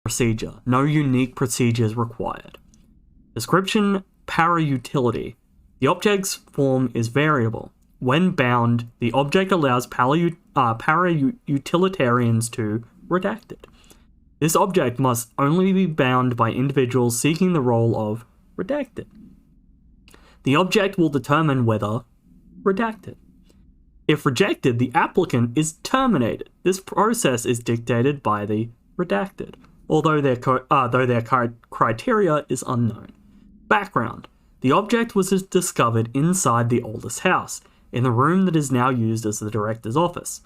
procedure. No unique procedures required. Description, para-utility. The object's form is variable. When bound, the object allows para-utilitarians to redact it. This object must only be bound by individuals seeking the role of redacted. The object will determine whether redacted. If rejected, the applicant is terminated. This process is dictated by the redacted, although their criteria is unknown. Background. The object was discovered inside the oldest house, in the room that is now used as the director's office.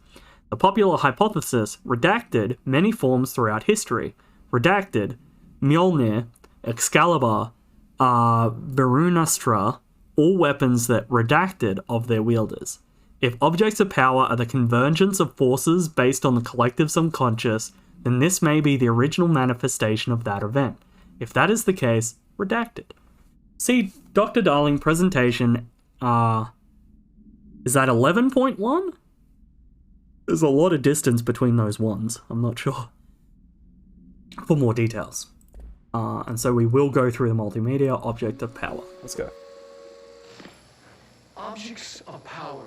The popular hypothesis, redacted, many forms throughout history. Redacted, Mjolnir, Excalibur, Varunastra, all weapons that redacted of their wielders. If objects of power are the convergence of forces based on the collective subconscious, then this may be the original manifestation of that event. If that is the case, redacted. See Dr. Darling presentation, is that 11.1? There's a lot of distance between those ones, I'm not sure. For more details. And so we will go through the multimedia object of power. Let's go. Objects of power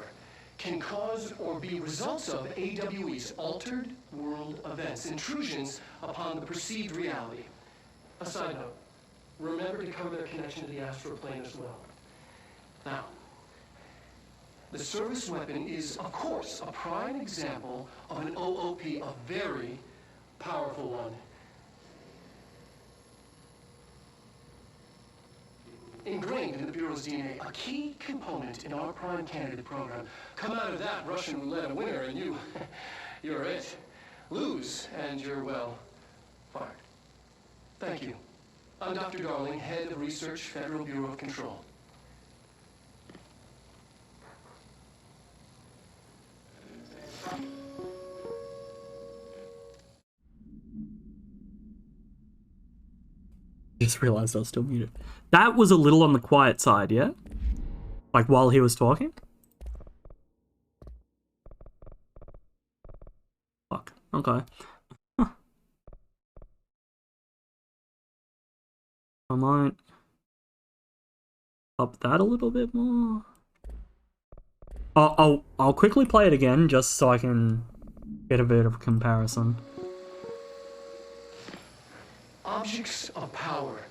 can cause or be results of AWE's altered world events, intrusions upon the perceived reality. A side note, remember to cover their connection to the astral plane as well. Now, the service weapon is, of course, a prime example of an OOP, a very powerful one. Ingrained in the Bureau's DNA, a key component in our prime candidate program. Come out of that Russian roulette a winner and you're it. Lose and you're, well, fired. Thank you. I'm Dr. Darling, Head of Research, Federal Bureau of Control. Just realized I was still muted. That was a little on the quiet side, yeah? Like while he was talking? Fuck. Okay. Huh. I might up that a little bit more. I'll quickly play it again just so I can get a bit of a comparison. Objects of power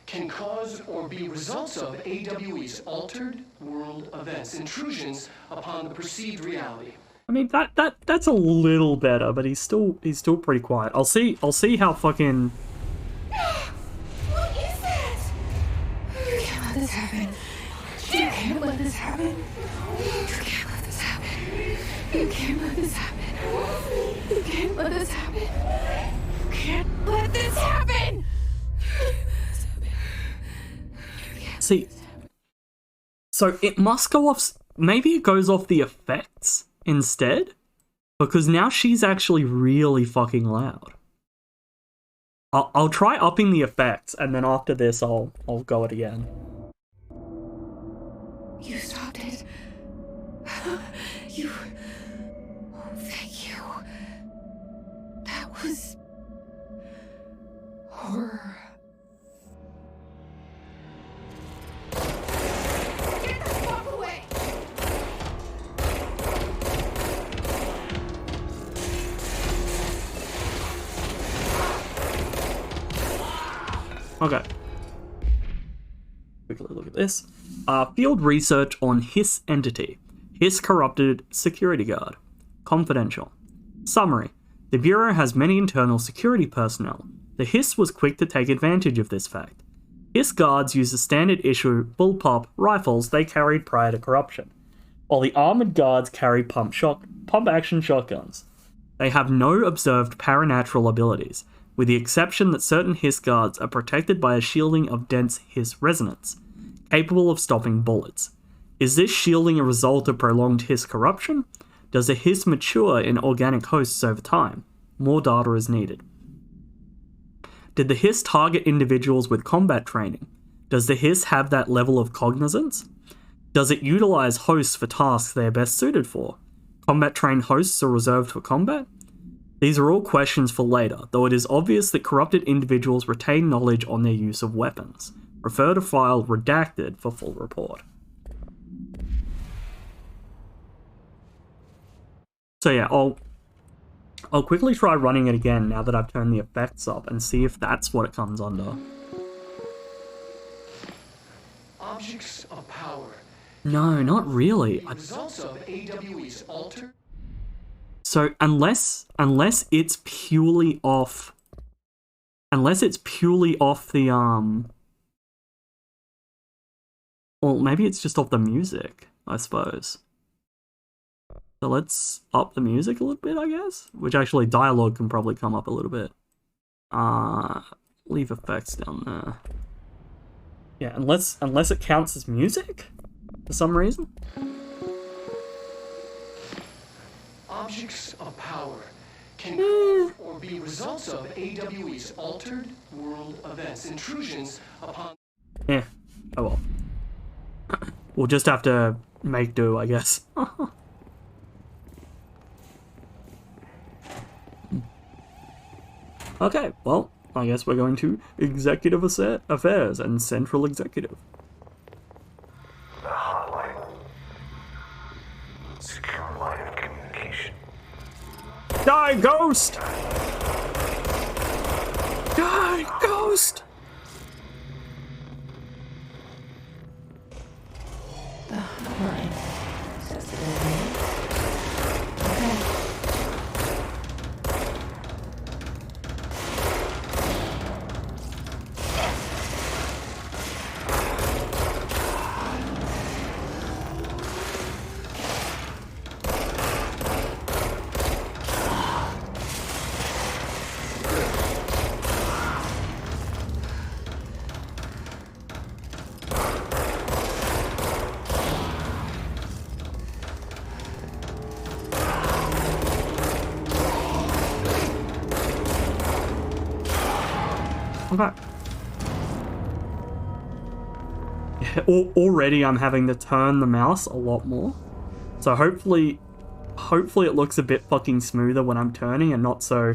can cause or be results of AWE's altered world events, intrusions upon the perceived reality. I mean that's a little better, but he's still pretty quiet. I'll see how fucking. What is that? You can't let this happen. You can't let this happen. You can't let this happen. You can't let this happen. You can't let this happen. You can't let this happen. See, so it must go off. Maybe it goes off the effects instead, because now she's actually really fucking loud. I'll try upping the effects, and then after this, I'll go it again. You stopped it. You. Oh, thank you. That was horror. Get the fuck away! Okay. Quickly look at this. Field research on Hiss entity. Hiss corrupted security guard. Confidential. Summary. The Bureau has many internal security personnel. The Hiss was quick to take advantage of this fact. Hiss guards use the standard issue bullpup rifles they carried prior to corruption, while the armored guards carry pump-action shotguns. They have no observed paranatural abilities, with the exception that certain Hiss guards are protected by a shielding of dense Hiss resonance, capable of stopping bullets. Is this shielding a result of prolonged Hiss corruption? Does a Hiss mature in organic hosts over time? More data is needed. Did the Hiss target individuals with combat training? Does the Hiss have that level of cognizance? Does it utilize hosts for tasks they are best suited for? Combat-trained hosts are reserved for combat? These are all questions for later, though it is obvious that corrupted individuals retain knowledge on their use of weapons. Refer to file redacted for full report. So yeah, I'll quickly try running it again now that I've turned the effects up and see if that's what it comes under. Objects of power. No, not really. Results of AWE's altered. So unless it's purely off the well, maybe it's just off the music, I suppose. So let's up the music a little bit, I guess. Which actually dialogue can probably come up a little bit. Leave effects down there. Yeah, unless it counts as music for some reason. Objects of power can cause or be results of AWE's altered world events, intrusions upon. Yeah. Oh well. We'll just have to make do, I guess. Okay, well, I guess we're going to Executive Affairs and Central Executive. The hotline. Secure line of communication. Die, Ghost! Die, Ghost! Right. Accessibility. Okay. Okay. Yeah, already I'm having to turn the mouse a lot more. So hopefully it looks a bit fucking smoother when I'm turning and not so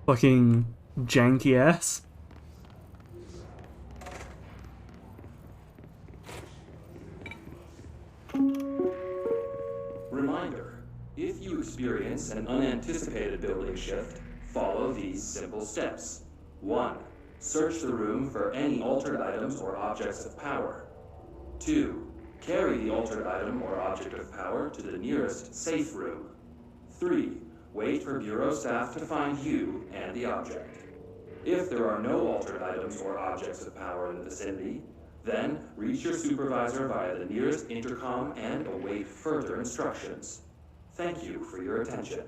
fucking janky ass. Reminder, if you experience an unanticipated building shift, follow these simple steps. 1. Search the room for any altered items or objects of power. 2. Carry the altered item or object of power to the nearest safe room. 3. Wait for Bureau staff to find you and the object. If there are no altered items or objects of power in the vicinity, then reach your supervisor via the nearest intercom and await further instructions. Thank you for your attention.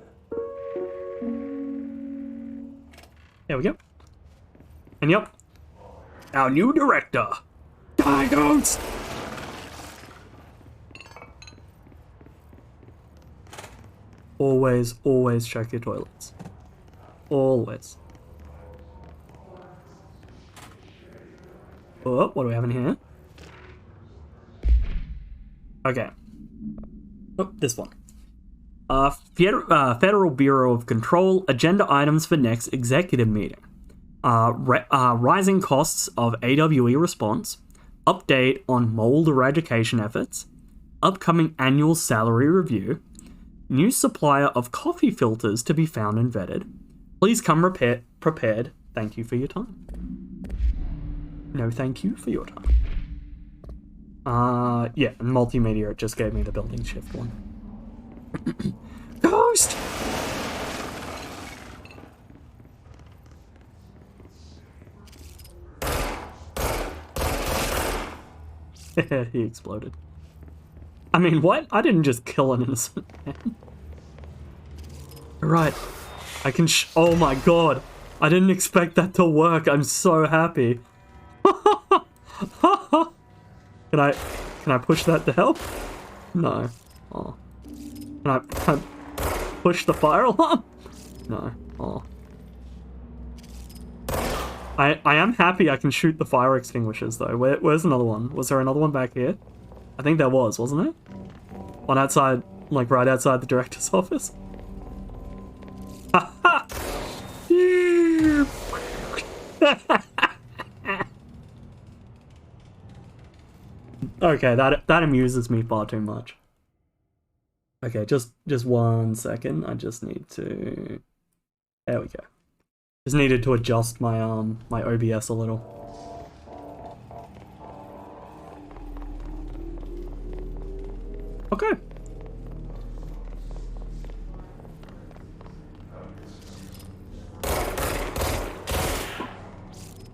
There we go. And yep, our new director, Die Ghost! Always check your toilets. Always. Oh, what do we have in here? Okay. Oh, this one. Federal Bureau of Control, agenda items for next executive meeting. Rising costs of AWE response, update on mold eradication efforts, upcoming annual salary review, new supplier of coffee filters to be found and vetted. Please come prepared. Thank you for your time. No, thank you for your time. Yeah, and multimedia, it just gave me the building shift one. Ghost! He exploded. I mean, what? I didn't just kill an innocent man. Right. I can oh my god. I didn't expect that to work. I'm so happy. Can I push that to help? No. Oh. Can I push the fire alarm? No. Oh. I am happy I can shoot the fire extinguishers though. Where's another one? Was there another one back here? I think there was, wasn't there? One outside, like right outside the director's office? Okay, that amuses me far too much. Okay, just 1 second. I just need to. There we go. Just needed to adjust my my OBS a little. Okay.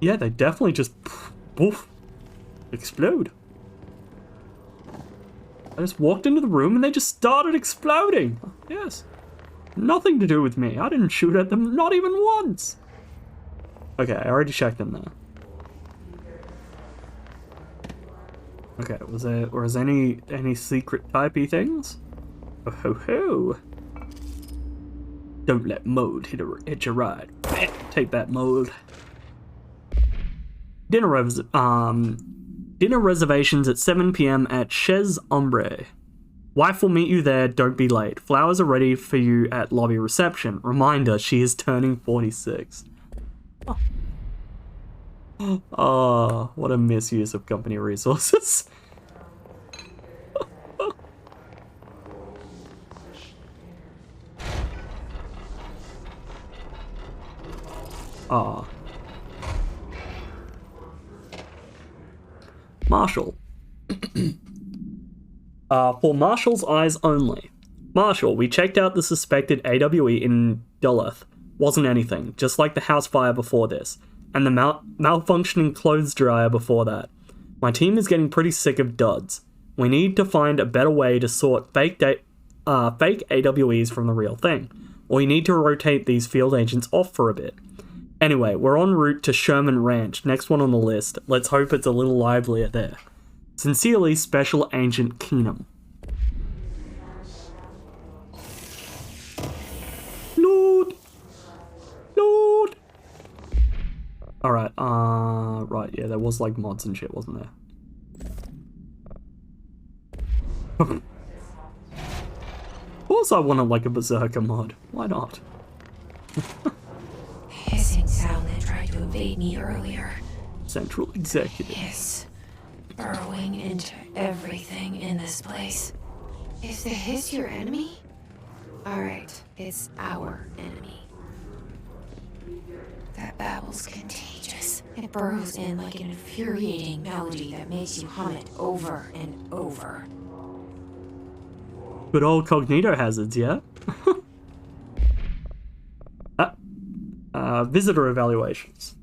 Yeah, they definitely just poof, explode. I just walked into the room and they just started exploding. Yes. Nothing to do with me. I didn't shoot at them, not even once. Okay, I already checked them there. Okay, was any secret typey things? Oh ho ho. Don't let mold hit your ride. Take that, mold. Dinner reservations at 7 p.m. at Chez Ombre. Wife will meet you there, don't be late. Flowers are ready for you at lobby reception. Reminder, she is turning 46. Oh, what a misuse of company resources. Ah. Marshall. For Marshall's eyes only. Marshall, we checked out the suspected AWE in Duluth. Wasn't anything, just like the house fire before this, and the malfunctioning clothes dryer before that. My team is getting pretty sick of duds. We need to find a better way to sort fake AWEs from the real thing, or you need to rotate these field agents off for a bit. Anyway, we're en route to Sherman Ranch, next one on the list. Let's hope it's a little livelier there. Sincerely, Special Agent Keenum. Lord! Lord! Alright, right, yeah, there was like mods and shit, wasn't there? Of course I wanted like a Berserker mod. Why not? Hissing sound that tried to invade me earlier. Central Executive. Hiss. Burrowing into everything in this place. Is the hiss your enemy? Alright, it's our enemy. That babble's contagious. It burrows in like an infuriating melody that makes you hum it over and over. Good old cognito hazards, yeah? Visitor evaluations.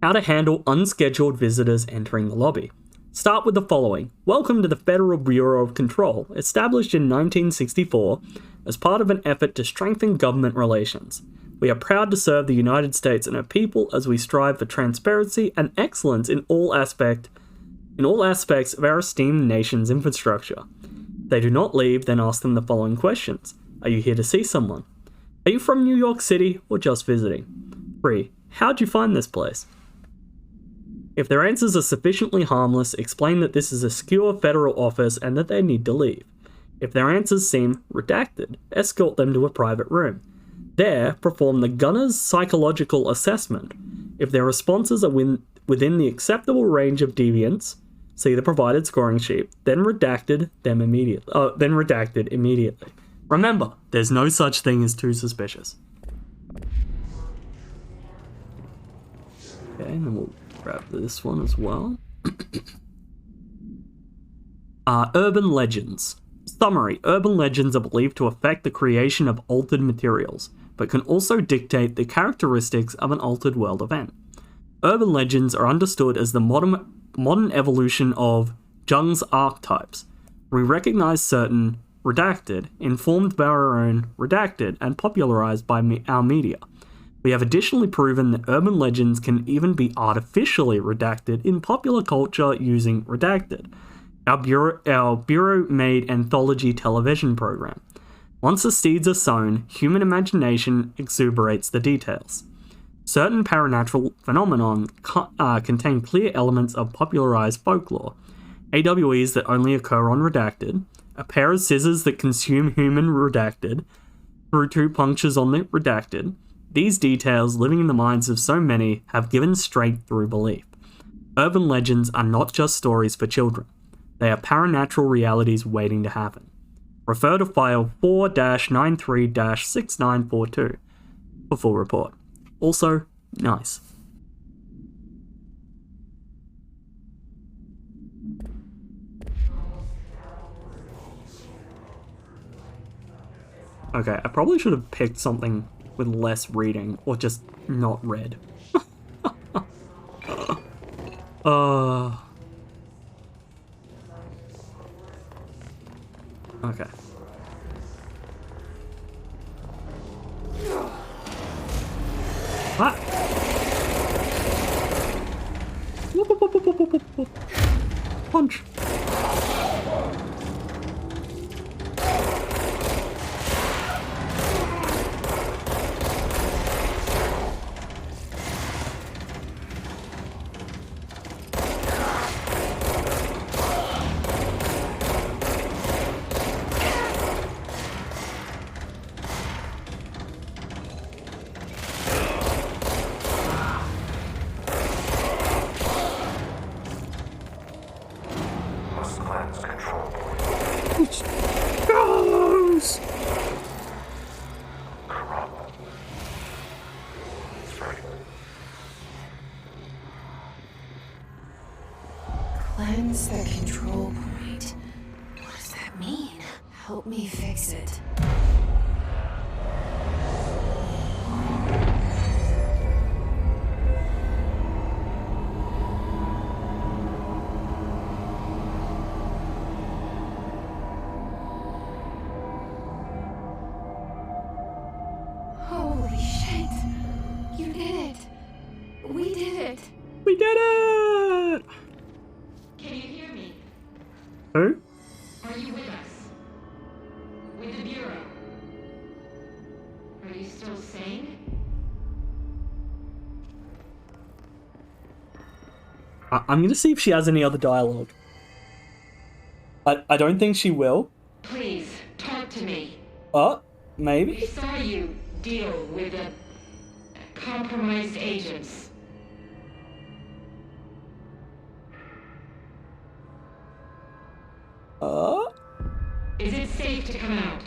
How to handle unscheduled visitors entering the lobby. Start with the following. Welcome to the Federal Bureau of Control, established in 1964 as part of an effort to strengthen government relations. We are proud to serve the United States and her people as we strive for transparency and excellence in all aspects of our esteemed nation's infrastructure. If they do not leave, then ask them the following questions. Are you here to see someone? Are you from New York City or just visiting? 3. How'd you find this place? If their answers are sufficiently harmless, explain that this is a secure federal office and that they need to leave. If their answers seem redacted, escort them to a private room. There, perform the gunner's psychological assessment. If their responses are within the acceptable range of deviance, see the provided scoring sheet, then redacted immediately. Remember, there's no such thing as too suspicious. Okay, and then we'll grab this one as well. Urban legends. Summary. Urban legends are believed to affect the creation of altered materials, but can also dictate the characteristics of an altered world event. Urban legends are understood as the modern evolution of Jung's archetypes. We recognize certain redacted, informed by our own redacted, and popularized by our media. We have additionally proven that urban legends can even be artificially redacted in popular culture using Redacted, our Bureau-made anthology television program. Once the seeds are sown, human imagination exuberates the details. Certain paranatural phenomenon contain clear elements of popularized folklore, AWEs that only occur on Redacted, a pair of scissors that consume human Redacted, through 2 punctures on the Redacted, These details, living in the minds of so many, have given strength through belief. Urban legends are not just stories for children. They are paranatural realities waiting to happen. Refer to file 4-93-6942 for full report. Also, nice. Okay, I probably should have picked something with less reading, or just not read. Okay. Ah! Whoop, whoop, whoop, whoop, whoop, whoop, whoop. Punch! Must cleanse control point. Goes! Corrupt. Straight. Cleanse the control point. What does that mean? Help me fix it. Holy shit! You did it! We did it! We did it! Can you hear me? Who? Are you with us? With the Bureau? Are you still sane? I'm gonna see if she has any other dialogue. I don't think she will. Please, talk to me. Maybe? We saw you deal with the compromised agents. Is it safe to come out?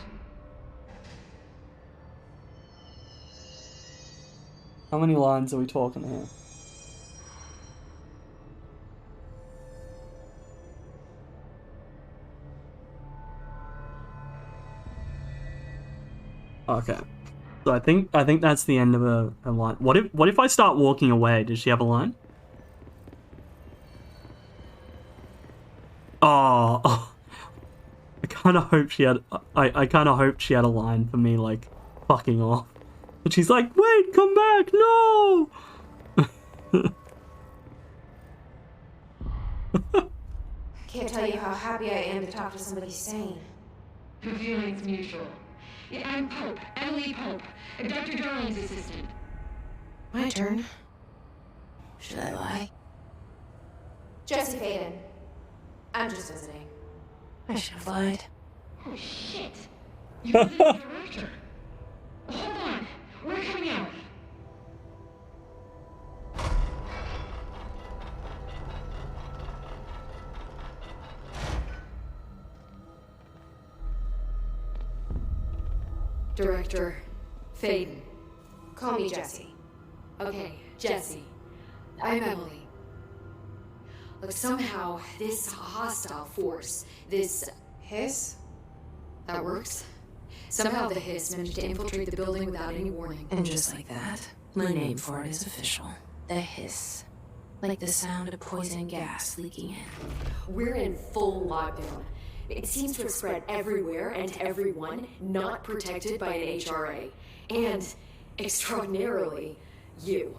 How many lines are we talking here? Okay. So I think that's the end of a line. What if I start walking away? Does she have a line? Oh. I kind of hope she had. I kind of hoped she had a line for me, like fucking off. But she's like, "Wait, come back, no!" Can't tell you how happy I am to talk to somebody sane. The feeling's mutual. Yeah, I'm Pope, Emily Pope, Dr. Darling's assistant. My turn. Should I lie? Jesse Faden. I'm just visiting. I should have lied. Oh shit! You're the director. Hold on, we're coming out. Director Faden. Call me Jesse. Okay, Jesse. I'm Emily. Look, somehow this hostile force, this hiss, that works. Somehow the hiss managed to infiltrate the building without any warning. And just like that, my name for it is official. The hiss. Like the sound of poison gas leaking in. We're in full lockdown. It seems to have spread everywhere and to everyone not protected by an HRA. And, extraordinarily, you.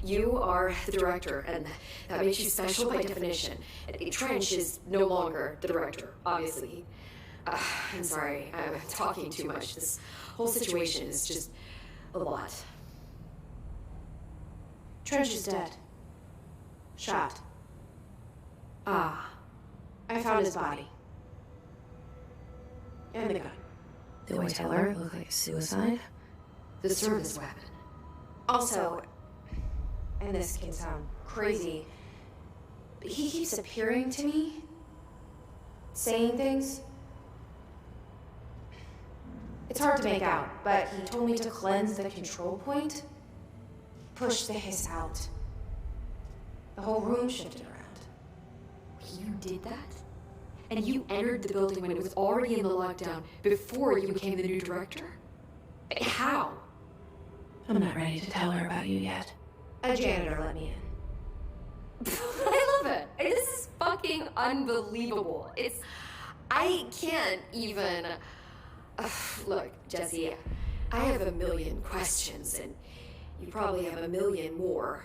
You are the director, and that makes you special by definition. Trench is no longer the director, obviously. I'm sorry, I'm talking too much. This whole situation is just a lot. Trench is dead. Shot. I found his body. And the gun. Do I tell her it looked like a suicide? the service weapon. Also, and this can sound crazy, but he keeps appearing to me, saying things. It's hard to make out, but he told me to cleanse the control point, push the hiss out. The whole room shifted around. You did that? And you entered the building when it was already in the lockdown before you became the new director? How? I'm not ready to tell her about you yet. A janitor let me in. I love it. This is fucking unbelievable. I can't even... Look, Jesse, I have a million questions, and you probably have a million more.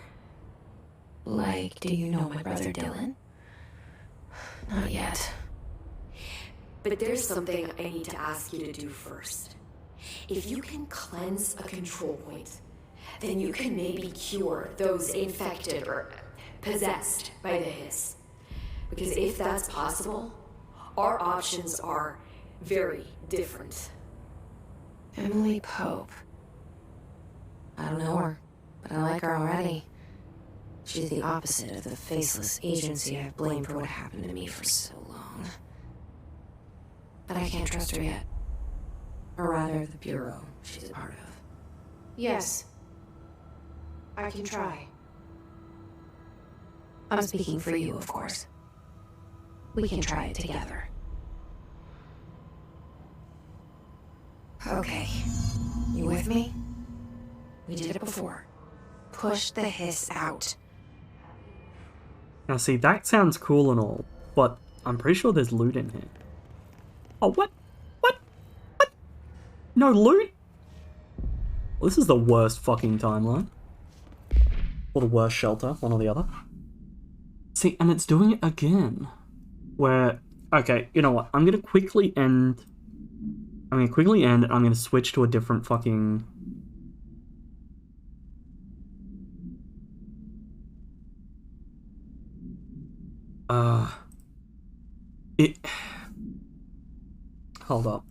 Like, do you know my brother Dylan? Not yet. But there's something I need to ask you to do first. If you can cleanse a control point, then you can maybe cure those infected or possessed by the hiss. Because if that's possible, our options are very different. Emily Pope. I don't know her, but I like her already. She's the opposite of the faceless agency I've blamed for what happened to me for so long. But I can't trust her yet. Or rather, the Bureau she's a part of. Yes. I can try. I'm speaking for you, of course. We can try it together. Okay. You with me? We did it before. Push the hiss out. Now see, that sounds cool and all, but I'm pretty sure there's loot in here. Oh, what? What? What? No loot? Well, this is the worst fucking timeline. Or the worst shelter, one or the other. See, and it's doing it again. Where, okay, you know what? I'm gonna quickly end, and I'm gonna switch to a different fucking... Hold up.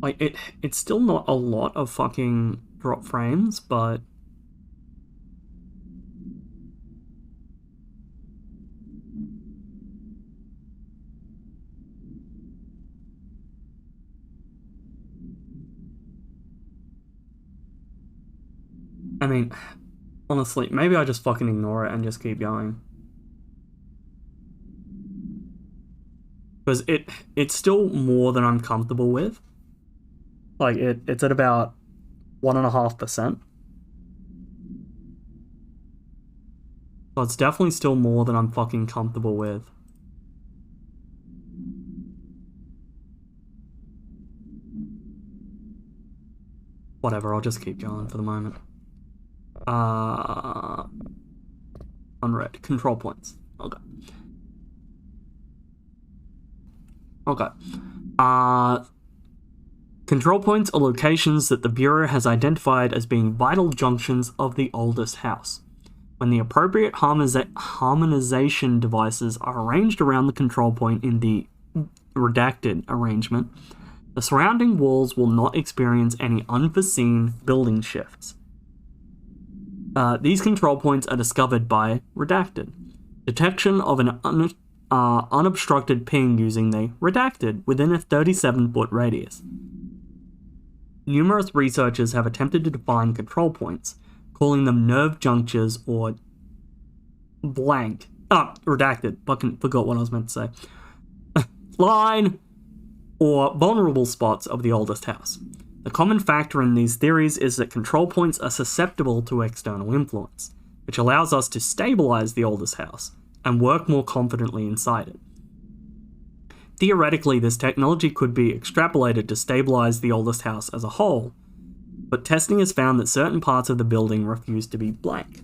Like, it's still not a lot of fucking drop frames, but... I mean, honestly, maybe I just fucking ignore it and just keep going. Because it's still more than I'm comfortable with. Like, it's at about 1.5%. So it's definitely still more than I'm fucking comfortable with. Whatever, I'll just keep going for the moment. Unread. Control points. Okay. Okay. Control points are locations that the Bureau has identified as being vital junctions of the oldest house. When the appropriate harmonization devices are arranged around the control point in the redacted arrangement, the surrounding walls will not experience any unforeseen building shifts. These control points are discovered by redacted. Detection of an unobstructed ping using the redacted within a 37-foot radius. Numerous researchers have attempted to define control points, calling them nerve junctures or blank. Redacted. Fucking forgot what I was meant to say. Line or vulnerable spots of the oldest house. The common factor in these theories is that control points are susceptible to external influence. which allows us to stabilize the oldest house and work more confidently inside it. Theoretically, this technology could be extrapolated to stabilize the oldest house as a whole, but testing has found that certain parts of the building refuse to be blank.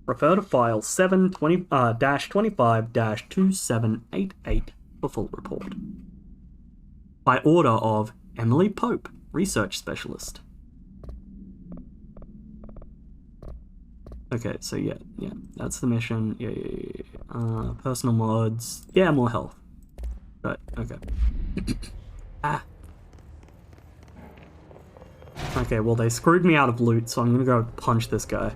Refer to file 7-25-2788 for full report. By order of Emily Pope, Research Specialist. Okay, so yeah, that's the mission. Yeah. Personal mods. Yeah, more health. Right, okay. Okay, well, they screwed me out of loot, so I'm gonna go punch this guy.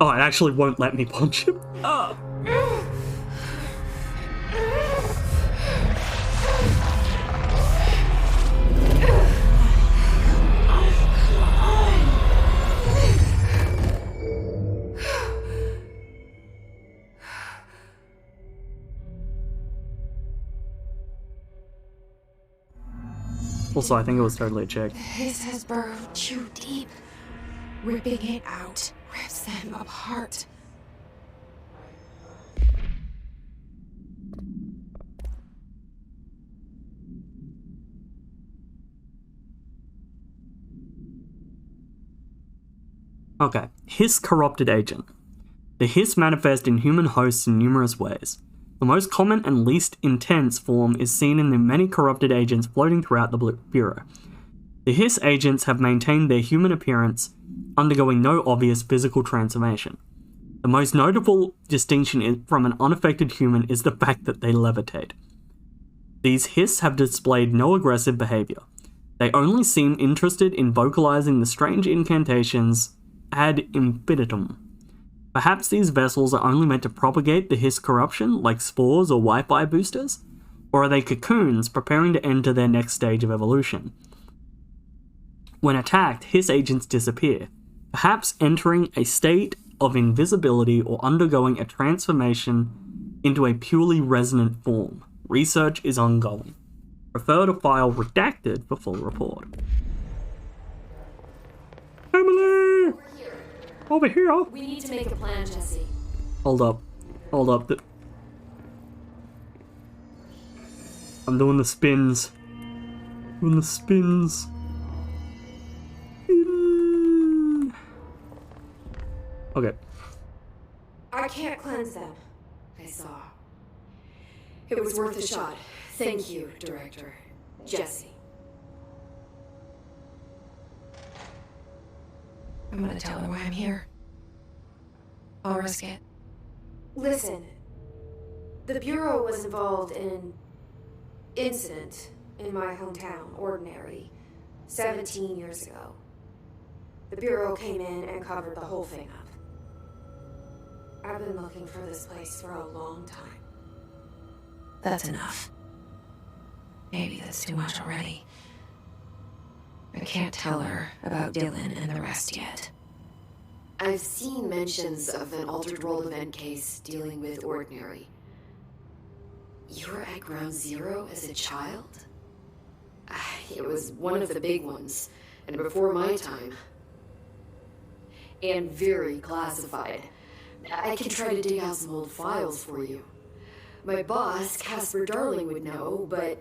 Oh, it actually won't let me punch him. Oh. Also, I think it was totally a check. This has burrowed too deep. Ripping it out rips them apart. Okay, Hiss corrupted agent. The Hiss manifest in human hosts in numerous ways. The most common and least intense form is seen in the many corrupted agents floating throughout the Bureau. The Hiss agents have maintained their human appearance, undergoing no obvious physical transformation. The most notable distinction from an unaffected human is the fact that they levitate. These Hiss have displayed no aggressive behavior. They only seem interested in vocalizing the strange incantations ad infinitum. Perhaps these vessels are only meant to propagate the Hiss corruption, like spores or Wi-Fi boosters? Or are they cocoons preparing to enter their next stage of evolution? When attacked, Hiss agents disappear, perhaps entering a state of invisibility or undergoing a transformation into a purely resonant form. Research is ongoing. Refer to file redacted for full report. Emily! Over here! We need to make a plan, Jesse. Hold up. I'm doing the spins. Okay. I can't cleanse them. I saw. It was worth a shot. Thank you, Director. Jesse. I'm gonna tell her why I'm here. I'll risk it. Listen. The Bureau was involved in an incident in my hometown, Ordinary, 17 years ago. The Bureau came in and covered the whole thing up. I've been looking for this place for a long time. That's enough. Maybe that's too much already. I can't tell her about Dylan and the rest yet. I've seen mentions of an Altered World event case dealing with Ordinary. You were at Ground Zero as a child? It was one of the big ones, and before my time. And very classified. I can try to dig out some old files for you. My boss, Casper Darling, would know, but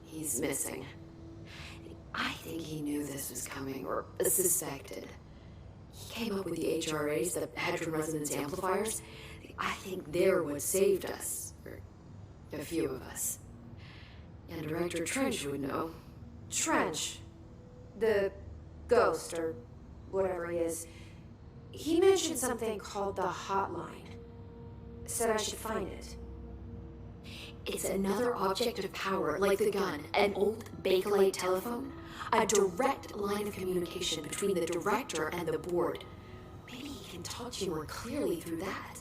he's missing. I think he knew this was coming, or suspected. He came up with the HRAs, the Hadron Resonance Amplifiers. I think they're what saved us, or a few of us. And Director Trench would know. Trench? The ghost, or whatever he is. He mentioned something called the Hotline. Said I should find it. It's another object of power, like the gun, an old Bakelite telephone. A direct line of communication between the director and the board. Maybe he can talk to you more clearly through that.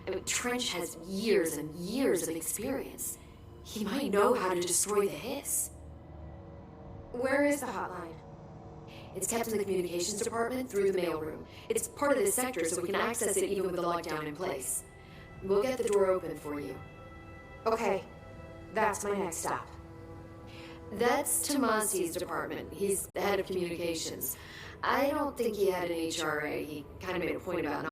I mean, Trench has years and years of experience. He might know how to destroy the Hiss. Where is the hotline? It's kept in the communications department through the mailroom. It's part of this sector, so we can access it even with the lockdown in place. We'll get the door open for you. Okay, that's my next stop. That's Tomasi's department. He's the head of communications. I don't think he had an HRA. He kind of made a point about